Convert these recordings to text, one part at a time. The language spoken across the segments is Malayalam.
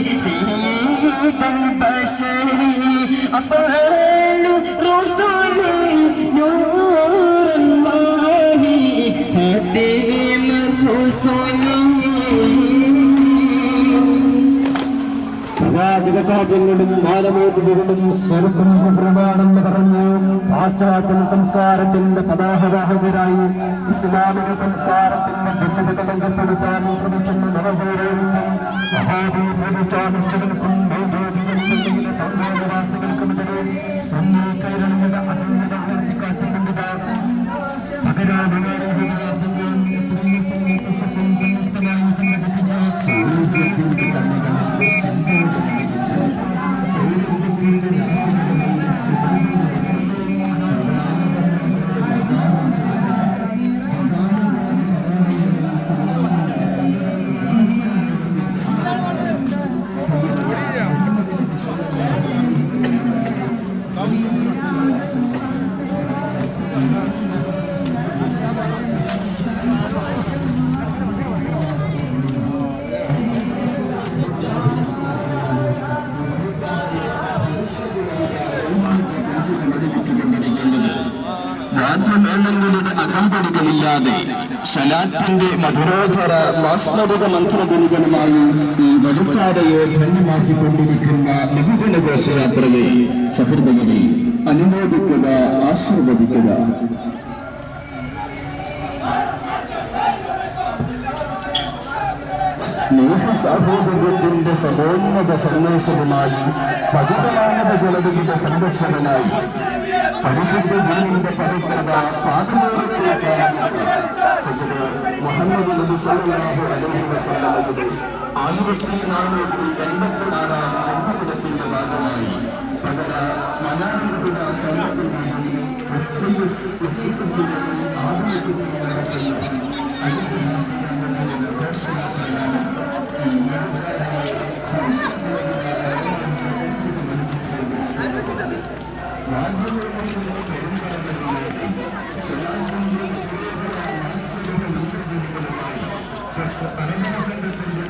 سيد البشر أفعال رسله نور الله خاتم الرسل പ്രവാചകകാര്യങ്ങളും മാലമോതുകൊണ്ടും സ്വർഗം കുഫ്രമാണെന്ന് പറഞ്ഞു പാശ്ചാത്യ സംസ്കാരത്തിന്റെ പതാകവാഹകരായി ഇസ്ലാമിക സംസ്കാരത്തിന്റെ ഭിന്നത കളങ്കപ്പെടുത്താൻ ശ്രമിക്കുന്ന നവപൗരവ്യക്കും വഹാബി പ്രതിഷ്ഠാനിഷ്ഠകൾക്കും മൗദൂദികളുടെ തന്ത്രവാസികൾക്കുമെതിരെ സുന്നി കേരളീയരുടെ അജണ്ട ഉയർത്തിക്കാട്ടിക്കൊണ്ടത് പകരാധികാരികളുമായി സംഘടിപ്പിച്ച സൗരഭ്യത്തിന്റെ കണ്ണുകളാണ് സൗരഭ്യത്തിന്റെ നാസികകളിൽ വാദ്യമേളങ്ങളുടെ അകമ്പടികളില്ലാതെ ശലാത്തിന്റെ മധുരോധര മാസ്മരിക മന്ത്രധ്വനികളുമായി ഈ വഴിക്കാരയെ ധന്യമാക്കിക്കൊണ്ടിരിക്കുന്ന ബഹുജന ഘോഷയാത്രയെ സഹൃദയരെ അനുമോദിക്കുക, ആശീർവദിക്കുക. സ്നേഹ സാഹോദര്യത്തിന്റെ സമോന്നത സന്ദേശവുമായി പതിതമാനവ ജനതയുടെ സംരക്ഷകനായി പരിശുദ്ധ ദീനിന്റെ പവിത്രത മുഹമ്മദ് നബി സല്ലല്ലാഹു അലൈഹി വസല്ലമയുടെ 1484 ജന്മദിനത്തിന്റെ ഭാഗമായി പകര മനാറുകളുടെ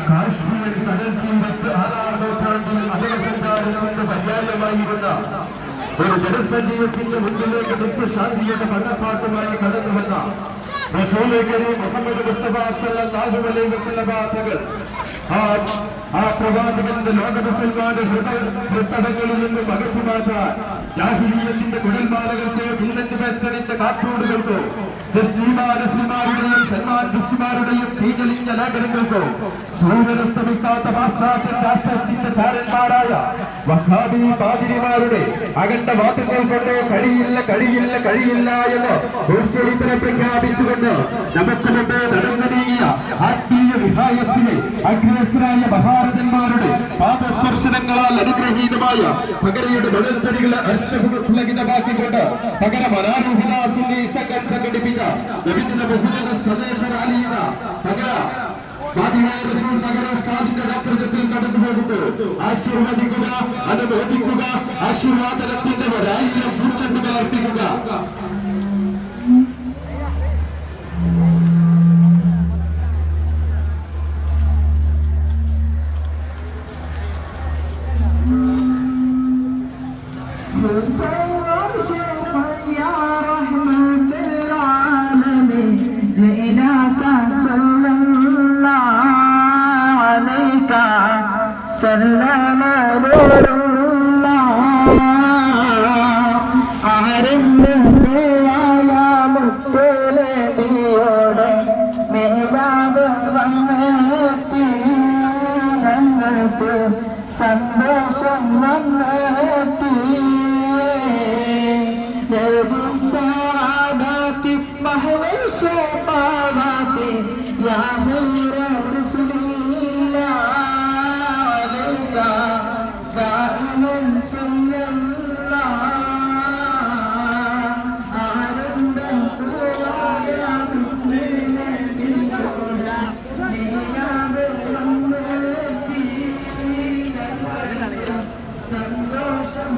കാശ്മീർ കടൽ തീരത്ത് 6-ാം നൂറ്റാണ്ടിൽ അകലസഞ്ചാരത്തിന്റെ പര്യായമായിരുന്ന ഒരു ജനസജീവത്തിന്റെ മുന്നിലേക്ക് നിത്യശാന്തിയുടെ പണ്ടപ്പാട്ടുമായി കടന്നു വന്ന റസൂൽ കരീം മുഹമ്മദ് മുസ്തഫ സല്ലല്ലാഹു അലൈഹി വസല്ലം തങ്ങൾ ആ പ്രവാചകന്റെ ലോക മുസൽമാന്റെ ഹൃദയങ്ങളിൽ നിന്നും അകറ്റി മാറ്റാൻ ജാഹിലിയ്യത്തിന്റെ കുഴൽമാലകൾക്കോ ഭിന്നന്റെ പേസ്റ്റണിന്റെ കാർട്ടൂണുകൾക്കോ നസ്ലിമാരുടെയും സൽമാൻ ദുസ്തിമാരുടെയും തീജലിഞ്ഞ ലേഖനങ്ങൾക്കോ സൂര്യനസ്തമിക്കാത്ത പാശ്ചാത്യ രാഷ്ട്രത്തിന്റെ ചാരന്മാരായ വഹാബി പാതിരിമാരുടെ അകണ്ട വാക്കുകൾ കൊണ്ട് കഴിയില്ല എന്ന് ദുശ്ചരിത്രം പ്രഖ്യാപിച്ചുകൊണ്ട് നമുക്ക് മുമ്പ് നടന്നു നീങ്ങിയ ആത്മീയ വിഹായസിനെ അഗ്രസരായ മഹാരഥന്മാരുടെ പാദസ്പർശനങ്ങളാൽ അനുഗ്രഹീതമായ പകരയുടെ ബദൽത്തരികളെ അർശപുളകിതമാക്കിക്കൊണ്ട് പകര മനാരുഹിദാസിന്റെ സംഘം സംഘടിപ്പിച്ച നബിദിന ബഹുജന സന്ദേശ റാലിയിത പകര പകരസ്ഥാനിന്റെ നേതൃത്വത്തിൽ കടന്നു പോകുമ്പോൾ ആശീർവദിക്കുക, അനുമോദിക്കുക, ആശീർവാദനത്തിന്റെ 1000 പൂച്ചെണ്ടുകൾ അർപ്പിക്കുക. സല്ലമ ആരംഭ മുത്തലബിയോടെ മേലാതെ വന്നെത്തി ഞങ്ങൾക്ക് സന്തോഷം വന്നെത്തി സാദാത്തി മഹവശപാദാത്തി യാ ഹൈറ റസൂലില്ലാ دائما صلى الله സന്തോഷം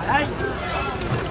Hey!